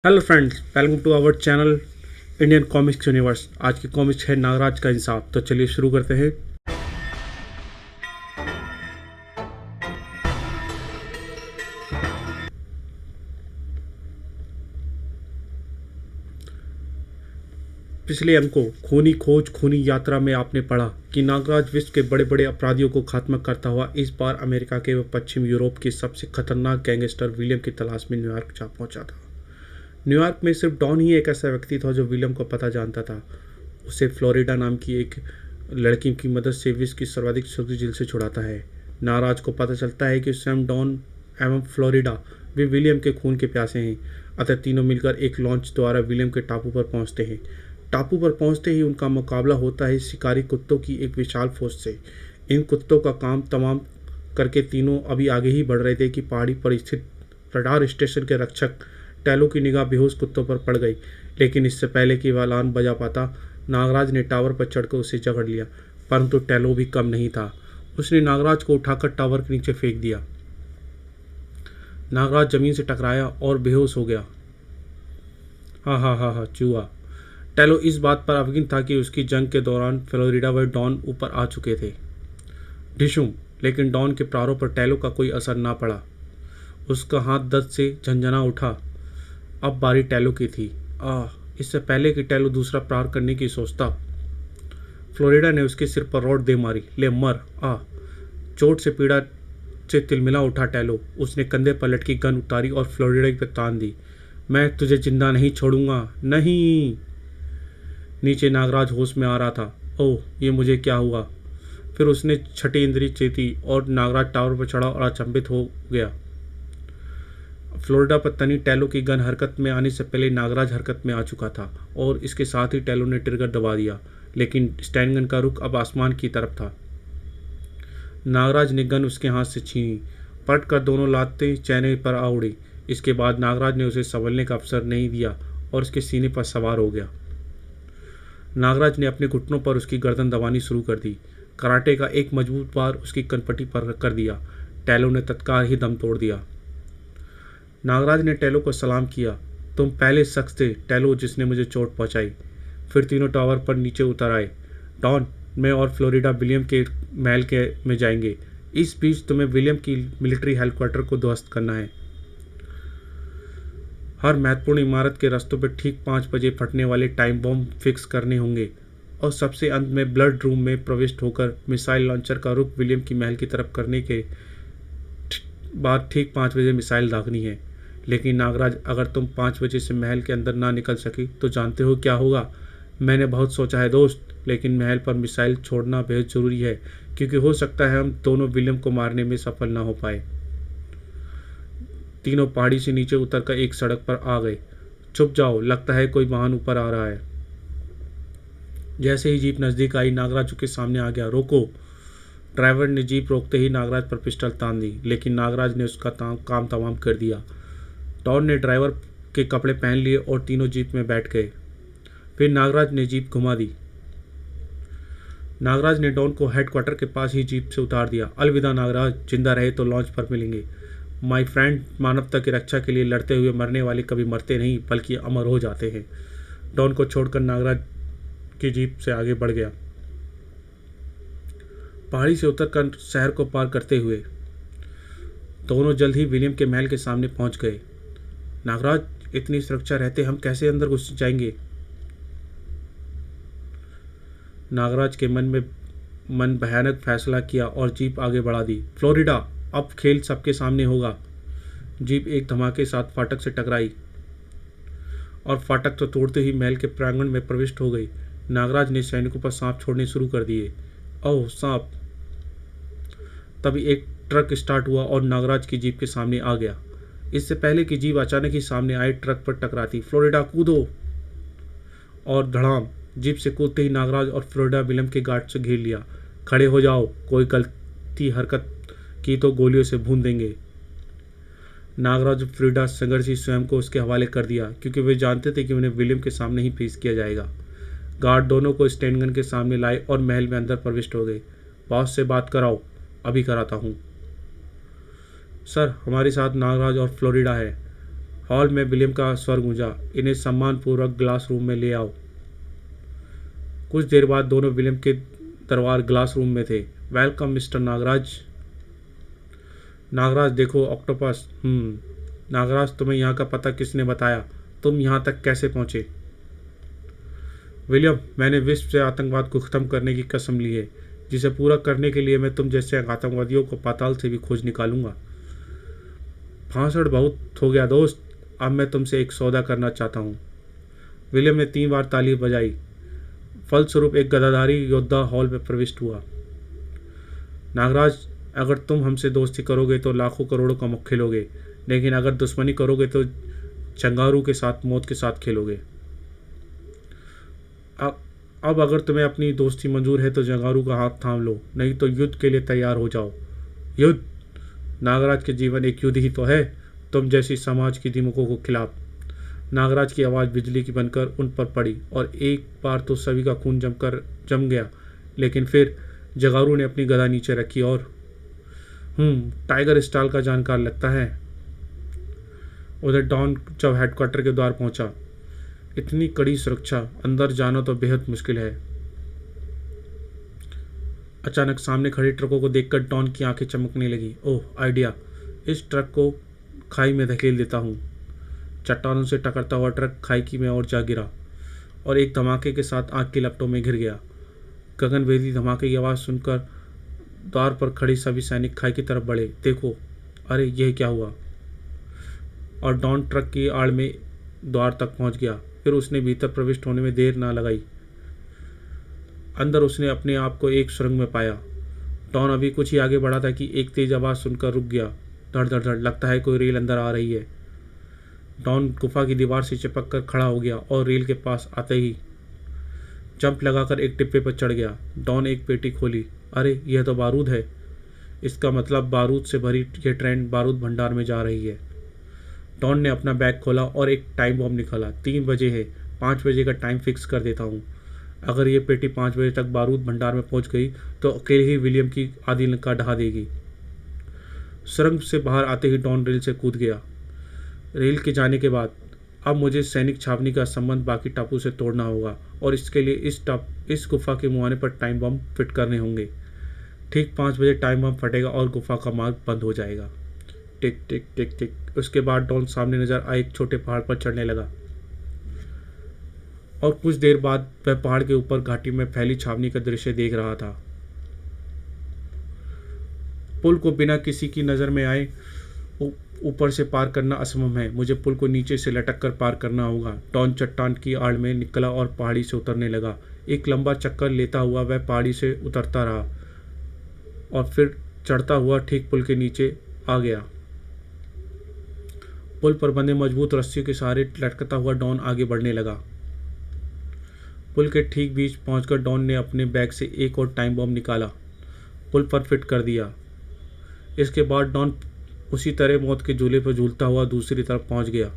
Hello friends, welcome to our channel Indian comics universe. आज की comics है नागराज का इंसाफ। तो चलिए शुरू करते हैं। पिछले अंकों खूनी खोज खूनी यात्रा में आपने पढ़ा कि नागराज विश्व के बड़े बड़े अपराधियों को खात्मा करता हुआ इस बार अमेरिका के व पश्चिम यूरोप के सबसे खतरनाक गैंगस्टर विलियम की तलाश में न्यूयॉर्क जा पहुंचा था। न्यूयॉर्क में सिर्फ डॉन ही एक ऐसा व्यक्ति था जो विलियम को पता जानता था। उसे फ्लोरिडा नाम की एक लड़की की मदद से विश्व की सर्वाधिक सख्त जेल से छुड़ाता है। नाराज को पता चलता है कि स्वयं डॉन एवं फ्लोरिडा भी विलियम के खून के प्यासे हैं। अतः तीनों मिलकर एक लॉन्च द्वारा विलियम के टापू पर पहुंचते हैं। टापू पर पहुंचते ही उनका मुकाबला होता है शिकारी कुत्तों की एक विशाल फौज से। इन कुत्तों का काम तमाम करके तीनों अभी आगे ही बढ़ रहे थे कि पहाड़ी पर स्थित रडार स्टेशन के रक्षक टैलो की निगाह बेहोश कुत्तों पर पड़ गई। लेकिन इससे पहले कि वह अलार्म बजा पाता, नागराज ने टावर पर चढ़कर उसे जकड़ लिया। परंतु टैलो भी कम नहीं था। उसने नागराज को उठाकर टावर के नीचे फेंक दिया। नागराज जमीन से टकराया और बेहोश हो गया। हा चूहा। टैलो इस बात पर अवगत था कि उसकी जंग के दौरान फ्लोरिडा व डॉन ऊपर आ चुके थे। ढिशुम। लेकिन डॉन के प्रहारों पर टैलो का कोई असर ना पड़ा। उसका हाथ दर्द से झंझना उठा। अब बारी टैलो की थी। इससे पहले कि टैलो दूसरा प्रहार करने की सोचता, फ्लोरिडा ने उसके सिर पर रॉड दे मारी। ले मर। चोट से पीड़ा से तिलमिला उठा टैलो। उसने कंधे पर लटकी गन उतारी और फ्लोरिडा पर तान दी। मैं तुझे जिंदा नहीं छोड़ूंगा, नहीं। नीचे नागराज होश में आ रहा था। ओह, ये मुझे क्या हुआ। फिर उसने छठी इंद्री चेती और नागराज टावर पर चढ़ा और अचंभित हो गया। फ्लोरिडा पर तनी टैलो की गन हरकत में आने से पहले नागराज हरकत में आ चुका था और इसके साथ ही टैलो ने ट्रिगर दबा दिया। लेकिन स्टैन गन का रुख अब आसमान की तरफ था। नागराज ने गन उसके हाथ से छीनी। पलट कर दोनों लातें चैने पर आ उड़ी। इसके बाद नागराज ने उसे संभलने का अवसर नहीं दिया और उसके सीने पर सवार हो गया। नागराज ने अपने घुटनों पर उसकी गर्दन दबानी शुरू कर दी। कराटे का एक मजबूत बार उसकी कनपटी पर कर दिया। टैलो ने तत्काल ही दम तोड़ दिया। नागराज ने टैलो को सलाम किया। तुम पहले शख्स थे टैलो जिसने मुझे चोट पहुंचाई। फिर तीनों टावर पर नीचे उतर आए। डॉन, मैं और फ्लोरिडा विलियम के महल के में जाएंगे। इस बीच तुम्हें विलियम की मिलिट्री हेडक्वार्टर को ध्वस्त करना है। हर महत्वपूर्ण इमारत के रास्तों पर ठीक 5 बजे फटने वाले टाइम बॉम्ब फिक्स करने होंगे और सबसे अंत में ब्लड रूम में प्रविष्ट होकर मिसाइल लॉन्चर का रुख विलियम की महल की तरफ करने के बाद ठीक 5 बजे मिसाइल दागनी है। लेकिन नागराज, अगर तुम 5 बजे से महल के अंदर ना निकल सकी तो जानते हो क्या होगा। मैंने बहुत सोचा है दोस्त, लेकिन महल पर मिसाइल छोड़ना बेहद ज़रूरी है क्योंकि हो सकता है हम दोनों विलियम को मारने में सफल ना हो पाए। तीनों पहाड़ी से नीचे उतरकर एक सड़क पर आ गए। छुप जाओ, लगता है कोई वाहन ऊपर आ रहा है। जैसे ही जीप नज़दीक आई, नागराज के सामने आ गया। रोको। ड्राइवर ने जीप रोकते ही नागराज पर पिस्टल तान दी, लेकिन नागराज ने उसका काम तमाम कर दिया। डॉन ने ड्राइवर के कपड़े पहन लिए और तीनों जीप में बैठ गए। फिर नागराज ने जीप घुमा दी। नागराज ने डॉन को हेडक्वार्टर के पास ही जीप से उतार दिया। अलविदा नागराज, जिंदा रहे तो लॉन्च पर मिलेंगे। माय फ्रेंड, मानवता की रक्षा के लिए लड़ते हुए मरने वाले कभी मरते नहीं बल्कि अमर हो जाते हैं। डॉन को छोड़कर नागराज की जीप से आगे बढ़ गया। पहाड़ी से उतरकर शहर को पार करते हुए दोनों जल्द ही विलियम के महल के सामने पहुंच गए। नागराज, इतनी सुरक्षा रहते हम कैसे अंदर घुस जाएंगे। नागराज के मन भयानक फैसला किया और जीप आगे बढ़ा दी। फ्लोरिडा, अब खेल सबके सामने होगा। जीप एक धमाके साथ फाटक से टकराई और फाटक तो तोड़ते ही महल के प्रांगण में प्रविष्ट हो गई। नागराज ने सैनिकों पर सांप छोड़ने शुरू कर दिए। ओह सांप। तभी एक ट्रक स्टार्ट हुआ और नागराज की जीप के सामने आ गया। इससे पहले कि जीप अचानक ही सामने आए ट्रक पर टकराती। फ्लोरिडा कूदो। और धड़ाम। जीप से कूदते ही नागराज और फ्लोरिडा विलियम के गार्ड से घेर लिया। खड़े हो जाओ, कोई गलती हरकत की तो गोलियों से भून देंगे। नागराज और फ्लोरिडा संघर्ष ही स्वयं को उसके हवाले कर दिया क्योंकि वे जानते थे कि उन्हें विलियम के सामने ही पेश किया जाएगा। गार्ड दोनों को स्टैन गन के सामने लाए और महल में अंदर प्रविष्ट हो गए। बॉस से बात कराओ। अभी कराता हूँ। सर, हमारे साथ नागराज और फ्लोरिडा है। हॉल में विलियम का स्वर गूंजा, इन्हें सम्मानपूर्वक ग्लास रूम में ले आओ। कुछ देर बाद दोनों विलियम के दरबार ग्लास रूम में थे। Welcome mister Nagraj. नागराज देखो ऑक्टोपस। नागराज, तुम्हें यहाँ का पता किसने बताया? तुम यहाँ तक कैसे पहुँचे? विलियम, मैंने विश्व से आतंकवाद को ख़त्म करने की कसम ली है, जिसे पूरा करने के लिए मैं तुम जैसे आतंकवादियों को पाताल से भी खोज निकालूंगा। भाषण बहुत हो गया दोस्त, अब मैं तुमसे एक सौदा करना चाहता हूँ। विलियम ने 3 बार ताली बजाई। फलस्वरूप एक गदाधारी योद्धा हॉल में प्रविष्ट हुआ। नागराज, अगर तुम हमसे दोस्ती करोगे तो लाखों करोड़ों का मुख खेलोगे, लेकिन अगर दुश्मनी करोगे तो चंगारू के साथ मौत के साथ खेलोगे। अब अगर तुम्हें अपनी दोस्ती मंजूर है तो जंगारू का हाथ थाम लो, नहीं तो युद्ध के लिए तैयार हो जाओ। युद्ध? नागराज के जीवन एक युद्ध ही तो है, तुम जैसी समाज की दिमकों को खिलाफ। नागराज की आवाज़ बिजली की बनकर उन पर पड़ी और एक बार तो सभी का खून जम गया, लेकिन फिर जगारू ने अपनी गदा नीचे रखी और टाइगर स्टाइल का जानकार लगता है। उधर डॉन जब हेडक्वार्टर के द्वार पहुंचा, इतनी कड़ी सुरक्षा, अंदर जाना तो बेहद मुश्किल है। अचानक सामने खड़े ट्रकों को देखकर डॉन की आंखें चमकने लगी। ओह आइडिया, इस ट्रक को खाई में धकेल देता हूँ। चट्टानों से टकरता हुआ ट्रक खाई की में और जा गिरा और एक धमाके के साथ आग की लपटों में घिर गया। गगनभेदी धमाके की आवाज़ सुनकर द्वार पर खड़े सभी सैनिक खाई की तरफ बढ़े। देखो, अरे यह क्या हुआ? और डॉन ट्रक की आड़ में द्वार तक पहुंच गया। फिर उसने भीतर प्रविष्ट होने में देर ना लगाई। अंदर उसने अपने आप को एक सुरंग में पाया। डॉन अभी कुछ ही आगे बढ़ा था कि एक तेज आवाज़ सुनकर रुक गया। धड़ धड़ धड़, लगता है कोई रेल अंदर आ रही है। डॉन गुफा की दीवार से चिपक कर खड़ा हो गया और रेल के पास आते ही जंप लगाकर एक डिब्बे पर चढ़ गया। डॉन एक पेटी खोली। अरे यह तो बारूद है। इसका मतलब बारूद से भरी यह ट्रेन बारूद भंडार में जा रही है। डॉन ने अपना बैग खोला और एक टाइम बॉम्ब निकाला। 3 बजे है, 5 बजे का टाइम फिक्स कर देता हूँ। अगर ये पेटी 5 बजे तक बारूद भंडार में पहुँच गई तो अकेले ही विलियम की आधी लंका ढहा देगी। सुरंग से बाहर आते ही डॉन रेल से कूद गया। रेल के जाने के बाद अब मुझे सैनिक छावनी का संबंध बाकी टापू से तोड़ना होगा और इसके लिए इस गुफा के मुहाने पर टाइम बम फिट करने होंगे। ठीक 5 बजे टाइम बम फटेगा और गुफा का मार्ग बंद हो जाएगा। टिक टिक टिक टिक। उसके बाद डॉन सामने नजर आए एक छोटे पहाड़ पर चढ़ने लगा और कुछ देर बाद वह पहाड़ के ऊपर घाटी में फैली छावनी का दृश्य देख रहा था। पुल को बिना किसी की नज़र में आए ऊपर से पार करना असंभव है। मुझे पुल को नीचे से लटक कर पार करना होगा। डॉन चट्टान की आड़ में निकला और पहाड़ी से उतरने लगा। एक लंबा चक्कर लेता हुआ वह पहाड़ी से उतरता रहा और फिर चढ़ता हुआ ठीक पुल के नीचे आ गया। पुल पर बंधे मजबूत रस्सियों के सहारे लटकता हुआ डॉन आगे बढ़ने लगा। पुल के ठीक बीच पहुंचकर डॉन ने अपने बैग से एक और टाइम बॉम्ब निकाला, पुल पर फिट कर दिया। इसके बाद डॉन उसी तरह मौत के झूले पर झूलता हुआ दूसरी तरफ पहुंच गया।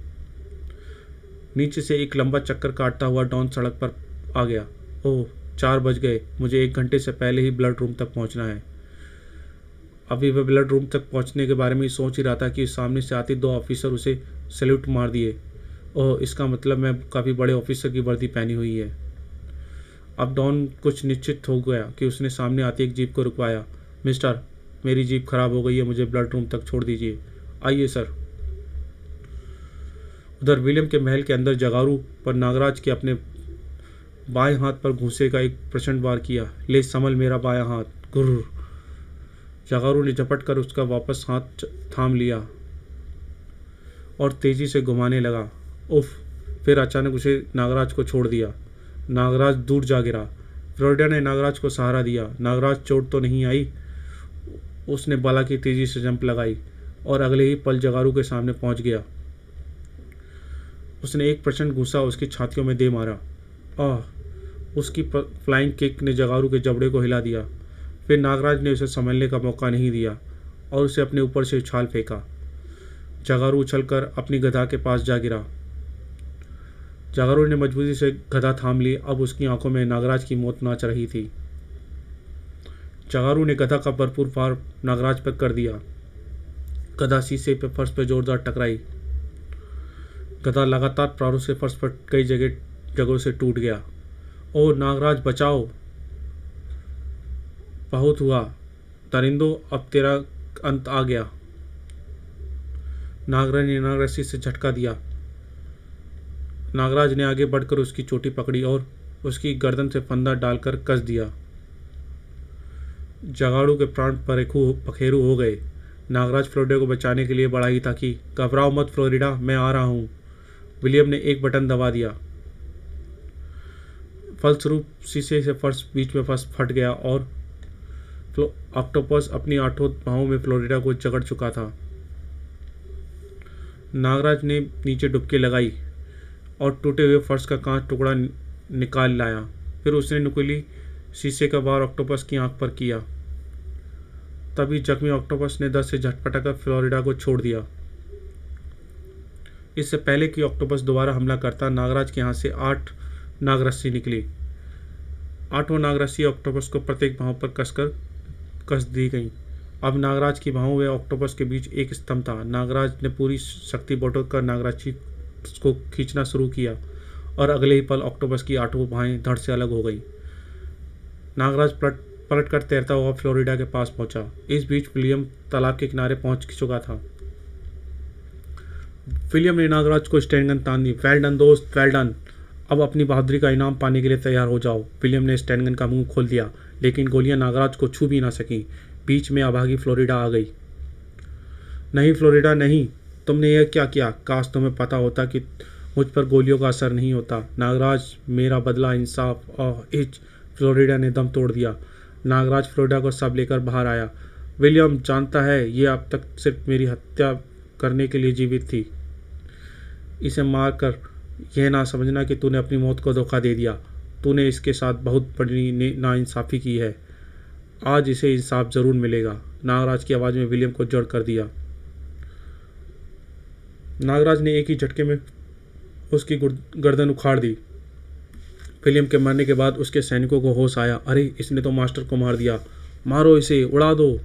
नीचे से एक लंबा चक्कर काटता हुआ डॉन सड़क पर आ गया। ओह 4 बज गए, मुझे 1 घंटे से पहले ही ब्लड रूम तक पहुंचना है। अभी वह ब्लड रूम तक पहुंचने के बारे में सोच ही रहा था कि सामने से आते 2 ऑफिसर उसे सैल्यूट मार दिए। ओह, इसका मतलब मैं काफ़ी बड़े ऑफिसर की वर्दी पहनी हुई है। अब डॉन कुछ निश्चित हो गया कि उसने सामने आती एक जीप को रुकवाया। मिस्टर, मेरी जीप खराब हो गई है, मुझे ब्लड रूम तक छोड़ दीजिए। आइए सर। उधर विलियम के महल के अंदर जगारू पर नागराज के अपने बाएं हाथ पर घूंसे का एक प्रचंड वार किया। ले संभल मेरा बायां हाथ। गुर्र। जगारू ने झपट कर उसका वापस हाथ थाम लिया और तेजी से घुमाने लगा। उफ। फिर अचानक उसे नागराज को छोड़ दिया। नागराज दूर जा गिरा। फ्लोरिडा ने नागराज को सहारा दिया। नागराज चोट तो नहीं आई। उसने बाला की तेजी से जंप लगाई और अगले ही पल जगारू के सामने पहुंच गया। उसने एक प्रचंड घूंसा उसकी छातियों में दे मारा। उसकी फ्लाइंग किक ने जगारू के जबड़े को हिला दिया। फिर नागराज ने उसे संभलने का मौका नहीं दिया और उसे अपने ऊपर से उछाल फेंका। जगारू उछलकर अपनी गधा के पास जा गिरा। जगारू ने मजबूती से गधा थाम ली। अब उसकी आंखों में नागराज की मौत नाच रही थी। जगारू ने गधा का भरपूर वार नागराज पर कर दिया। गधा शीशे पर फर्श पर जोरदार टकराई। गधा लगातार प्रारों से फर्श पर कई जगहों से टूट गया। ओ नागराज बचाओ, बहुत हुआ दरिंदों, अब तेरा अंत आ गया। नागराज ने नागरस्सी से झटका दिया। नागराज ने आगे बढ़कर उसकी चोटी पकड़ी और उसकी गर्दन से फंदा डालकर कस दिया। जगाड़ू के प्राण पखेरु हो गए। नागराज फ्लोरिडा को बचाने के लिए बढ़ा ही था कि घबराओ मत फ्लोरिडा, मैं आ रहा हूं। विलियम ने एक बटन दबा दिया। फलस्वरूप शीशे से फर्श बीच में फट गया और ऑक्टोपस अपनी आठों बाहों में फ्लोरिडा को जकड़ चुका था। नागराज ने नीचे डुबकी लगाई और टूटे हुए फर्श का कांच टुकड़ा निकाल लाया। फिर उसने नुकीली शीशे का वार ऑक्टोपस की आंख पर किया। तभी जख्मी ऑक्टोपस ने दर्द से झटपटाकर फ्लोरिडा को छोड़ दिया। इससे पहले कि ऑक्टोपस दोबारा हमला करता, नागराज के हाथ से 8 नागरस्सी निकली। 8 नागरस्सी ऑक्टोपस को प्रत्येक बाहों पर कस दी गई। अब नागराज की बाहों व ऑक्टोपस के बीच एक स्तंभ था। नागराज ने पूरी शक्ति बटोर नागरस्सी को खींचना शुरू किया और अगले ही पल ऑक्टोपस की 8 बाहें धड़ से अलग हो गई। नागराज पलट कर तैरता हुआ फ्लोरिडा के पास पहुंचा। इस बीच विलियम तालाब के किनारे पहुंच चुका था। विलियम ने नागराज को स्टैंडगन तान दी। वेल डन दोस्त, वेल डन। अब अपनी बहादुरी का इनाम पाने के लिए तैयार हो जाओ। विलियम ने स्टैंडगन का मुंह खोल दिया, लेकिन गोलियां नागराज को छू भी ना सकी। बीच में अभागी फ्लोरिडा आ गई। नहीं फ्लोरिडा नहीं, तुमने यह क्या किया? काश तुम्हें पता होता कि मुझ पर गोलियों का असर नहीं होता। नागराज, मेरा बदला, इंसाफ और इज। फ्लोरिडा ने दम तोड़ दिया। नागराज फ्लोरिडा को सब लेकर बाहर आया। विलियम जानता है, ये अब तक सिर्फ मेरी हत्या करने के लिए जीवित थी। इसे मारकर यह ना समझना कि तूने अपनी मौत को धोखा दे दिया। तूने इसके साथ बहुत बड़ी नाइंसाफ़ी की है। आज इसे इंसाफ ज़रूर मिलेगा। नागराज की आवाज़ में विलियम को जड़ कर दिया। नागराज ने एक ही झटके में उसकी गर्दन उखाड़ दी। विलियम के मरने के बाद उसके सैनिकों को होश आया। अरे, इसने तो मास्टर को मार दिया, मारो इसे, उड़ा दो।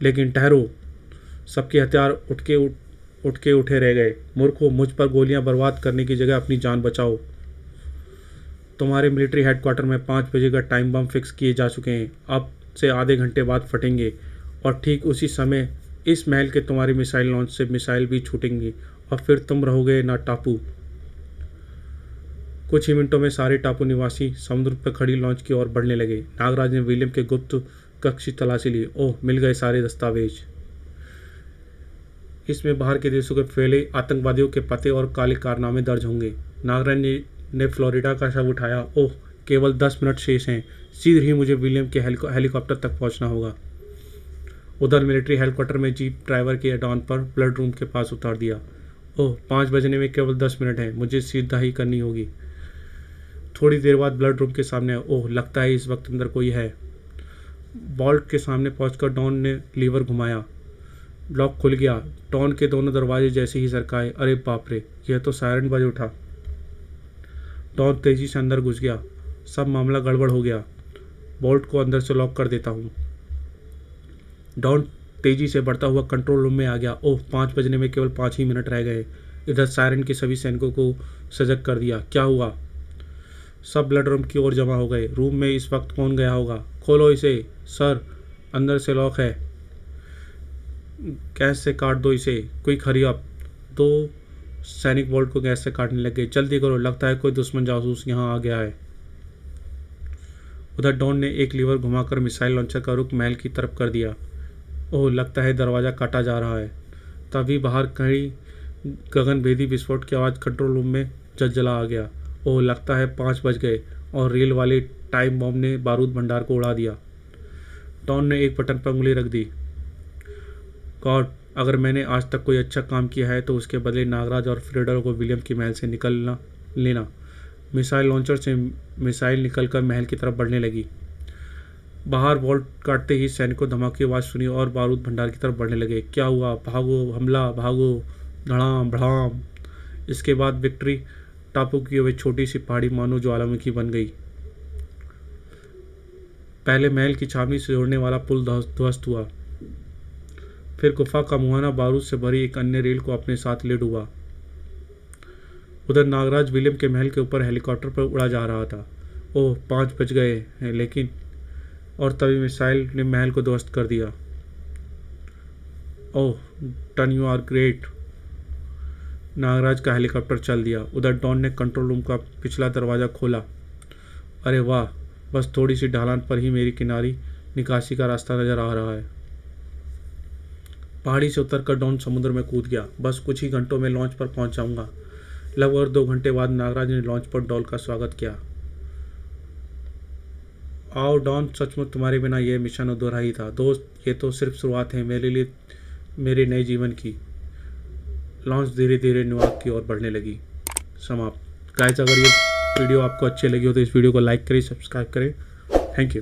लेकिन ठहरो, सबके हथियार उठ के उठे रह गए। मूर्खों, मुझ पर गोलियां बर्बाद करने की जगह अपनी जान बचाओ। तुम्हारे मिलिट्री हेडक्वार्टर में 5 बजे का टाइम बम फिक्स किए जा चुके हैं। अब से आधे घंटे बाद फटेंगे और ठीक उसी समय इस महल के तुम्हारी मिसाइल लॉन्च से मिसाइल भी छूटेंगी और फिर तुम रहोगे ना टापू। कुछ ही मिनटों में सारे टापू निवासी समुद्र पर खड़ी लॉन्च की ओर बढ़ने लगे। नागराज ने विलियम के गुप्त कक्ष की तलाशी ली। ओह, मिल गए सारे दस्तावेज। इसमें बाहर के देशों के फैले आतंकवादियों के पते और काले कारनामे दर्ज होंगे। नागराज ने फ्लोरिडा का शव उठाया। ओह, केवल 10 मिनट शेष हैं। शीघ्र ही मुझे विलियम के हेलीकॉप्टर तक पहुंचना होगा। उधर मिलिट्री हेडक्वार्टर में जीप ड्राइवर के एडॉन पर ब्लड रूम के पास उतार दिया। ओह, 5 बजने में केवल 10 मिनट हैं। मुझे सीधा ही करनी होगी। थोड़ी देर बाद ब्लड रूम के सामने। ओह, लगता है इस वक्त अंदर कोई है। वॉल्ट के सामने पहुंचकर डॉन ने लीवर घुमाया। लॉक खुल गया। डॉन के दोनों दरवाजे जैसे ही सरकाए। अरे बाप रे, यह तो सायरन बज उठा। डॉन तेजी से अंदर घुस गया। सब मामला गड़बड़ हो गया। वॉल्ट को अंदर से लॉक कर देता हूँ। डॉन तेजी से बढ़ता हुआ कंट्रोल रूम में आ गया। ओह, 5 बजने में केवल 5 ही मिनट रह गए। इधर सायरन के सभी सैनिकों को सजग कर दिया। क्या हुआ? सब ब्लड रूम की ओर जमा हो गए। रूम में इस वक्त कौन गया होगा? खोलो इसे। सर, अंदर से लॉक है। गैस से काट दो इसे। Quick hurry up. 2 सैनिक वॉल्ट को गैस से काटने लग गए। जल्दी करो, लगता है कोई दुश्मन जासूस यहाँ आ गया है। उधर डॉन ने एक लीवर घुमाकर मिसाइल लॉन्चर का रुख महल की तरफ कर दिया। ओह, लगता है दरवाज़ा काटा जा रहा है। तभी बाहर कहीं गगनभेदी विस्फोट की आवाज़ कंट्रोल रूम में जलजला आ गया। ओह, लगता है 5 बज गए और रेल वाले टाइम बॉम्ब ने बारूद भंडार को उड़ा दिया। डॉन ने एक बटन पर उंगली रख दी। गॉड, अगर मैंने आज तक कोई अच्छा काम किया है तो उसके बदले नागराज और फ्लोरिडा को विलियम की महल से निकलना लेना। मिसाइल लॉन्चर से मिसाइल निकलकर महल की तरफ बढ़ने लगी। बाहर वॉल्ट काटते ही सैनिकों धमाके की आवाज़ सुनी और बारूद भंडार की तरफ बढ़ने लगे। क्या हुआ? भागो, हमला, भागो, धड़ाम भड़ाम। इसके बाद विक्ट्री टापू की वह छोटी सी पहाड़ी मानो ज्वालामुखी बन गई। पहले महल की छावनी से जोड़ने वाला पुल ध्वस्त हुआ। फिर गुफा का मुहाना बारूद से भरी एक अन्य रेल को अपने साथ ले डूबा। उधर नागराज विलियम के महल के ऊपर हेलीकॉप्टर पर उड़ा जा रहा था। ओह, 5 बज गए हैं, लेकिन और तभी मिसाइल ने महल को ध्वस्त कर दिया। Oh, ton you are great. Nagraj का हेलीकॉप्टर चल दिया। उधर डॉन ने कंट्रोल रूम का पिछला दरवाज़ा खोला। अरे वाह, बस थोड़ी सी ढलान पर ही मेरी किनारी निकासी का रास्ता नज़र आ रहा है। पहाड़ी से उतरकर डॉन समुद्र में कूद गया। बस कुछ ही घंटों में लॉन्च पर पहुंच जाऊंगा। लगभग 2 घंटे बाद नागराज ने लॉन्च पर डॉन का स्वागत किया। आओ डॉन, सचमुच तुम्हारे बिना यह मिशन अधूरा ही था। दोस्त, ये तो सिर्फ शुरुआत है मेरे लिए, मेरे नए जीवन की। लॉन्च धीरे धीरे न्यूयॉर्क की ओर बढ़ने लगी। समाप्त। गाइस, अगर ये वीडियो आपको अच्छी लगी हो तो इस वीडियो को लाइक करें, सब्सक्राइब करें